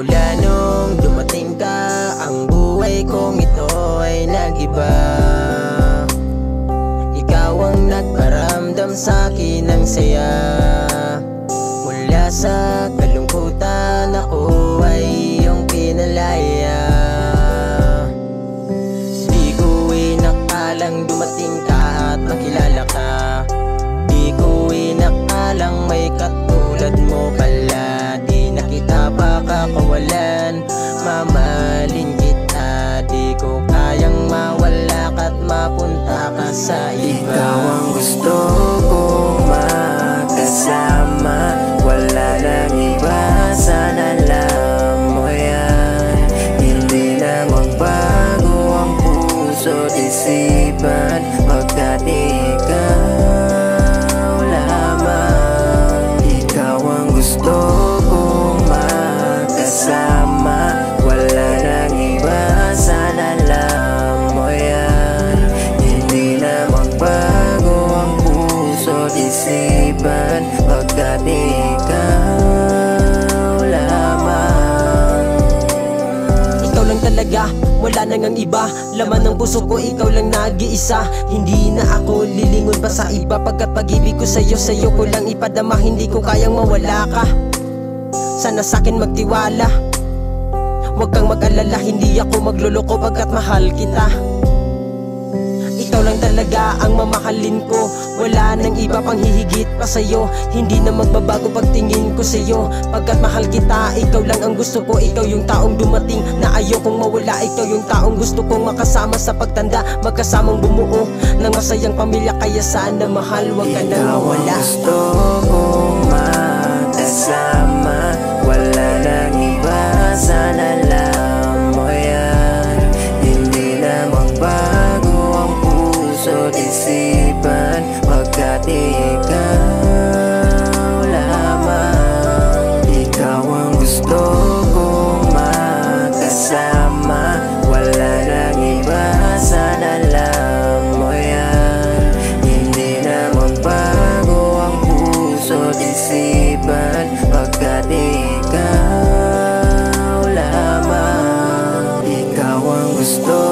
Mula nung dumating ka, ang buhay kong ito'y nag-iba. Ikaw ang nagparamdam sa'kin ng saya. Mula sa kalungkutan, ako ay iyong pinalaya. Di ko inakalang dumating ka at makilala ka. Di ko inakalang may katulad mo pala. Di na kita pakakawalan, mamahalin kita. Di ko kayang mawala ka't mapunta ka sa iba. Ikaw ang gusto kong makasama, wala nang iba, sana alam mo yan. Hindi na magbago ang puso't isipan, pagkat ikaw lamang. Ikaw ang gusto kong makasama, wala nang iba, sana alam mo yan. Hindi na magbago ang puso't isipan, pagkat ikaw lamang. Ikaw lang talaga, wala nang ang iba. Laman ng puso ko, ikaw lang nag-iisa. Hindi na ako lilingon pa sa iba, pagkat pag-ibig ko sa'yo ko lang ipadama. Hindi ko kayang mawala ka, sana sa'kin magtiwala. Huwag kang mag-alala, hindi ako magluloko pagkat mahal kita. Ikaw lang talaga ang mamahalin ko, wala nang iba pang hihigit pa sa'yo. Hindi na magbabago pagtingin ko sa'yo, pagkat mahal kita. Ikaw lang ang gusto ko, ikaw yung taong dumating na ayokong mawala. Ikaw yung taong gusto kong makasama sa pagtanda, magkasamang bumuo ng masayang pamilya. Kaya sana mahal, huwag ka nang mawala. Ikaw ang gusto kong makasama, wala nang iba, sana alam mo yan. Hindi na magbago ang puso't isipan, pagkat ikaw lamang. Ikaw ang gusto kong makasama, wala nang iba, sana alam mo yan. Hindi na magbago ang puso't isipan, pagkat ikaw lamang. Ikaw ang gusto